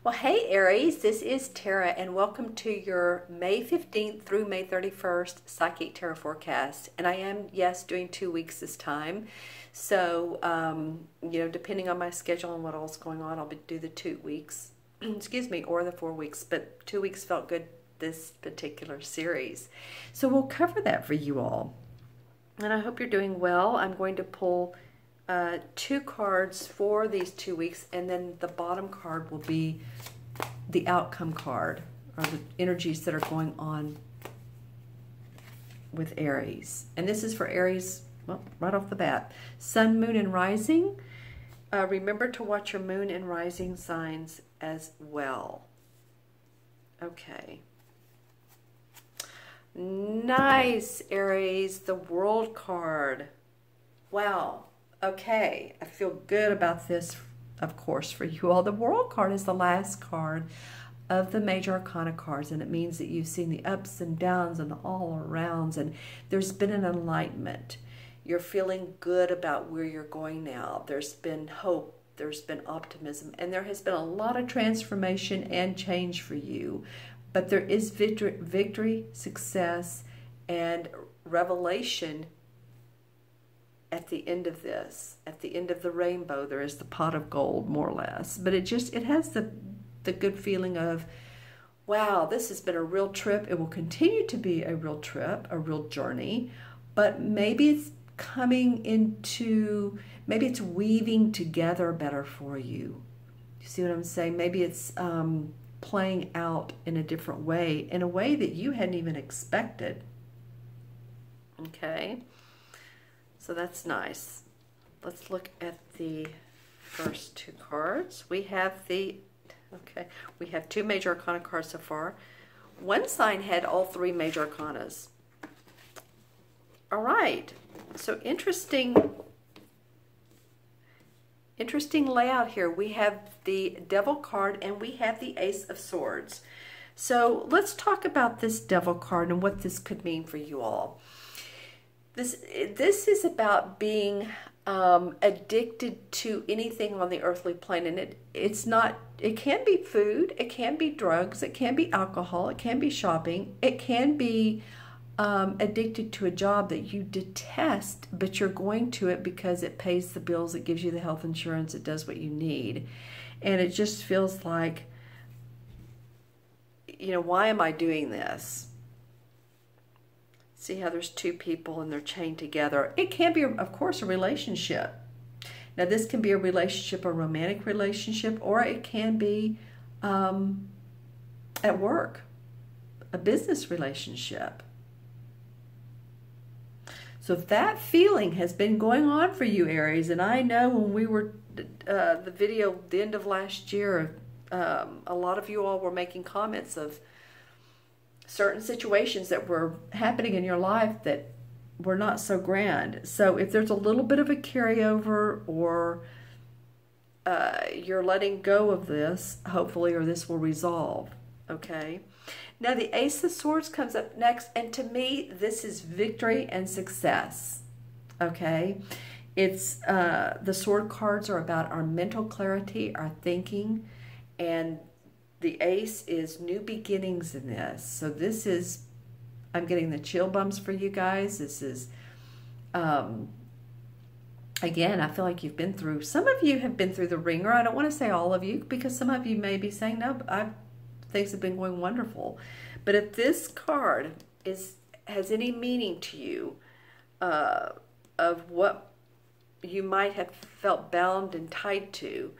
Well, hey Aries, this is Tara and welcome to your May 15th through May 31st Psychic Tarot forecast. And I am, yes, doing 2 weeks this time. So, depending on my schedule and what all's going on, I'll do the 2 weeks, excuse me, or the 4 weeks. But 2 weeks felt good this particular series. So we'll cover that for you all. And I hope you're doing well. I'm going to pull 2 cards for these 2 weeks, and then the bottom card will be the outcome card, or the energies that are going on with Aries. And this is for Aries, well, right off the bat. Sun, Moon, and Rising. Remember to watch your Moon and Rising signs as well. Okay. Nice, Aries. The World card. Wow. Okay, I feel good about this, of course, for you all. The World card is the last card of the major arcana cards, and it means that you've seen the ups and downs and the all-arounds, and there's been an enlightenment. You're feeling good about where you're going now. There's been hope, there's been optimism, and there has been a lot of transformation and change for you. But there is victory, success, and revelation at the end of this. At the end of the rainbow, there is the pot of gold, more or less. But it has the good feeling of, wow, this has been a real trip. It will continue to be a real trip, a real journey. But maybe it's maybe it's weaving together better for you. You see what I'm saying? Maybe it's playing out in a different way, in a way that you hadn't even expected. Okay. So that's nice. Let's look at the first 2 cards. We have 2 major arcana cards so far. One sign had all 3 major arcanas. All right. So interesting layout here. We have the Devil card and we have the Ace of Swords. So let's talk about this Devil card and what this could mean for you all. This is about being addicted to anything on the earthly plane, and it can be food, it can be drugs, it can be alcohol, it can be shopping, it can be addicted to a job that you detest, but you're going to it because it pays the bills, it gives you the health insurance, it does what you need, and it just feels like, why am I doing this? See how there's 2 people and they're chained together. It can be, of course, a relationship. Now, this can be a relationship, a romantic relationship, or it can be at work, a business relationship. So if that feeling has been going on for you, Aries, and I know when we were, the video, the end of last year, a lot of you all were making comments of certain situations that were happening in your life that were not so grand. So if there's a little bit of a carryover, or you're letting go of this, hopefully, or this will resolve. Okay. Now the Ace of Swords comes up next, and to me, this is victory and success. Okay. It's the sword cards are about our mental clarity, our thinking, and the Ace is new beginnings in this. So this is, I'm getting the chill bumps for you guys. This is, again, I feel like you've been through, some of you have been through the ringer. I don't want to say all of you, because some of you may be saying, no, things have been going wonderful. But if this card has any meaning to you of what you might have felt bound and tied to,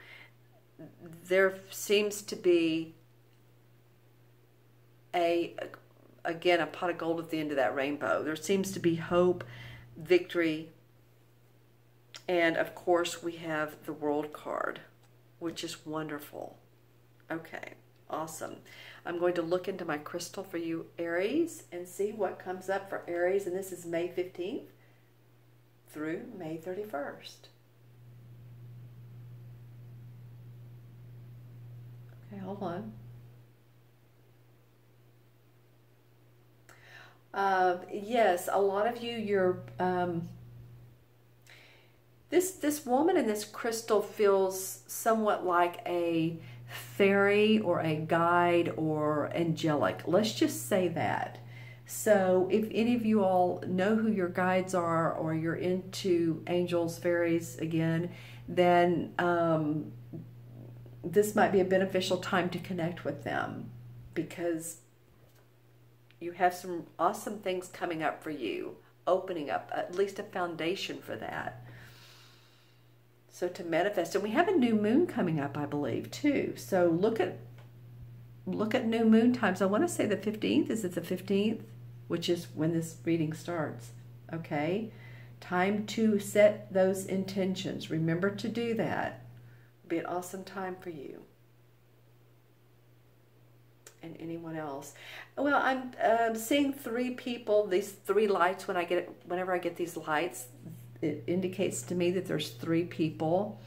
there seems to be again, a pot of gold at the end of that rainbow. There seems to be hope, victory, and of course we have the World card, which is wonderful. Okay, awesome. I'm going to look into my crystal for you, Aries, and see what comes up for Aries, and this is May 15th through May 31st. Okay, hold on. Yes, a lot of you, this woman in this crystal feels somewhat like a fairy or a guide or angelic. Let's just say that. So if any of you all know who your guides are, or you're into angels, fairies again, then this might be a beneficial time to connect with them, because you have some awesome things coming up for you, opening up at least a foundation for that. So to manifest, and we have a new moon coming up, I believe, too. So look at new moon times. I want to say the 15th. Is it the 15th? Which is when this reading starts. Okay? Time to set those intentions. Remember to do that. It'll be an awesome time for you. And anyone else. Well, I'm seeing 3 people, these 3 lights. Whenever I get these lights, it indicates to me that there's 3 people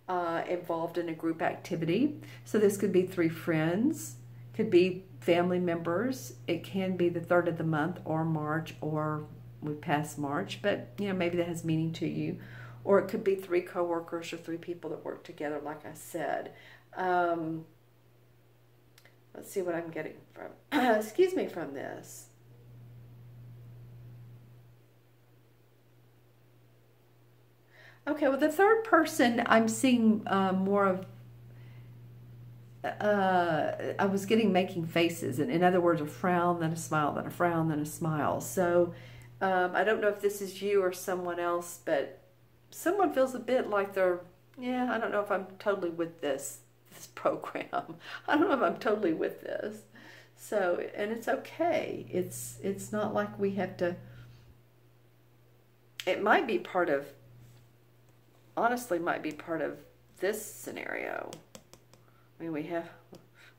involved in a group activity. So this could be 3 friends, could be family members. It can be the 3rd of the month, or March, or we pass March, but you know, maybe that has meaning to you. Or it could be 3 co-workers or 3 people that work together, like I said. Let's see what I'm getting from, excuse me, from this. Okay, well, the 3rd person, I'm seeing more of, I was getting making faces, and in other words, a frown, then a smile, then a frown, then a smile. So I don't know if this is you or someone else, but someone feels a bit like they're, yeah, I don't know if I'm totally with this program. I don't know if I'm totally with this. So, and it's okay. It's not like we have to, it might be part of, honestly, might be part of this scenario. I mean, we have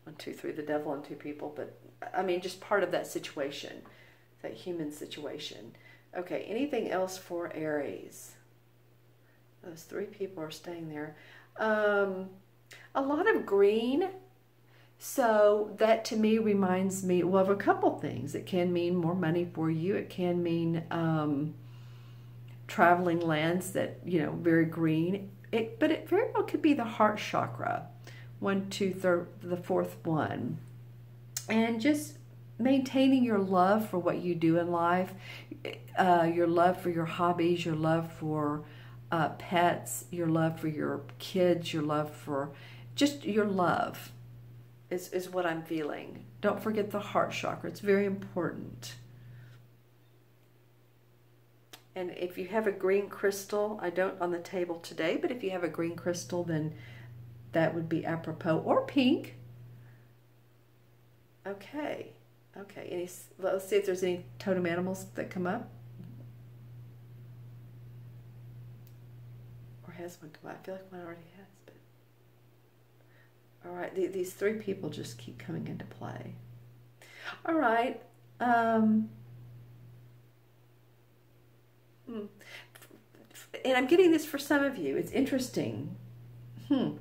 1, 2, 3, the devil and 2 people, but I mean, just part of that situation, that human situation. Okay, anything else for Aries? Those 3 people are staying there. A lot of green. So that to me reminds me, well, of a couple things. It can mean more money for you. It can mean traveling lands that, you know, very green. But it very well could be the heart chakra. 1, 2, 3, the 4th one. And just maintaining your love for what you do in life, your love for your hobbies, your love for pets, your love for your kids, your love for just your love is what I'm feeling. Don't forget the heart chakra. It's very important. And if you have a green crystal, I don't on the table today, but if you have a green crystal, then that would be apropos, or pink. Okay. Okay. Let's see if there's any totem animals that come up. Or has one come up? I feel like one already has. All right, these 3 people just keep coming into play. All right. And I'm getting this for some of you. It's interesting. For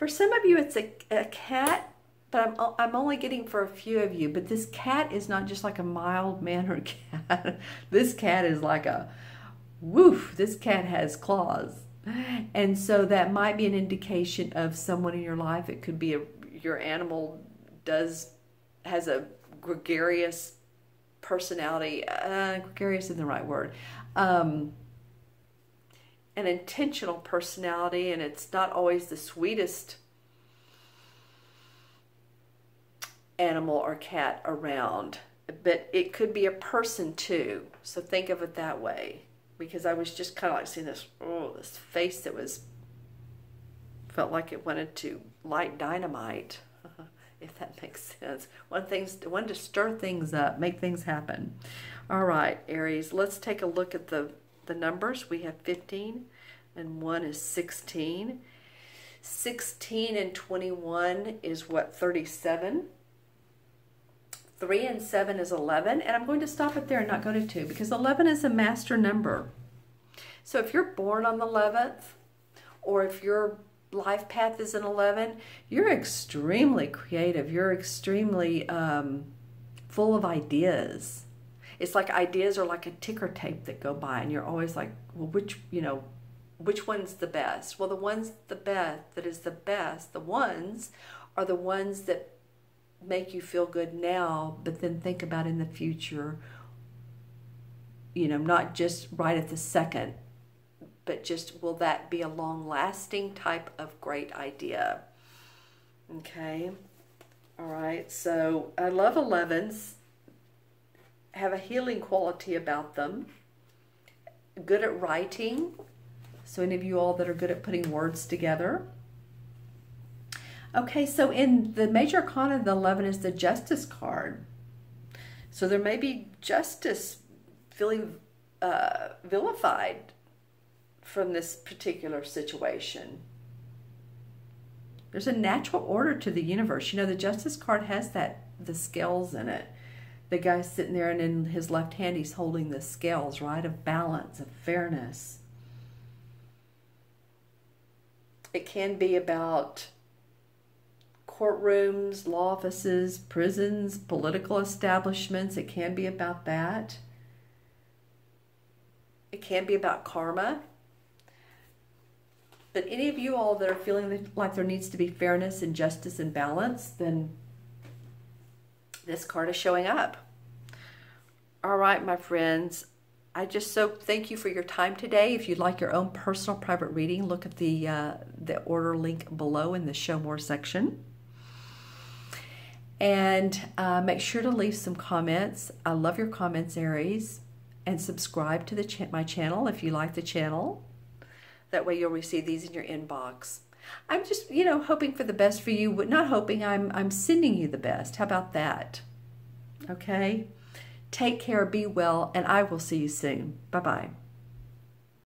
some of you, it's a cat, but I'm only getting for a few of you. But this cat is not just like a mild-mannered cat. This cat is like a, woof, this cat has claws. And so that might be an indication of someone in your life. It could be your animal has a gregarious personality. Gregarious isn't the right word. An intentional personality, and it's not always the sweetest animal or cat around. But it could be a person too. So think of it that way. Because I was just kind of like seeing this, this face that felt like it wanted to light dynamite, if that makes sense. Wanted to stir things up, make things happen. All right, Aries, let's take a look at the numbers. We have 15, and 1 is 16. 16 and 21 is what, 37? 3 and 7 is 11, and I'm going to stop it there and not go to 2 because 11 is a master number. So if you're born on the 11th, or if your life path is an 11, you're extremely creative. You're extremely full of ideas. It's like ideas are like a ticker tape that go by, and you're always like, well, which, which one's the best? Well, the ones the best, the ones are the ones that make you feel good now, but then think about in the future, you know, not just right at the second, but just will that be a long-lasting type of great idea? Okay. All right. So I love 11s. Have a healing quality about them. Good at writing. So any of you all that are good at putting words together. Okay, so in the major arcana, the 11 is the Justice card. So there may be justice feeling vilified from this particular situation. There's a natural order to the universe. You know, the Justice card has the scales in it. The guy's sitting there, and in his left hand, he's holding the scales, right, of balance, of fairness. It can be about courtrooms, law offices, prisons, political establishments. It can be about that. It can be about karma. But any of you all that are feeling like there needs to be fairness and justice and balance, then this card is showing up. All right, my friends. I just so thank you for your time today. If you'd like your own personal private reading, look at the order link below in the Show More section. And make sure to leave some comments. I love your comments, Aries. And subscribe to my channel if you like the channel. That way you'll receive these in your inbox. I'm just, you know, hoping for the best for you. Not hoping, I'm sending you the best. How about that? Okay? Take care, be well, and I will see you soon. Bye-bye.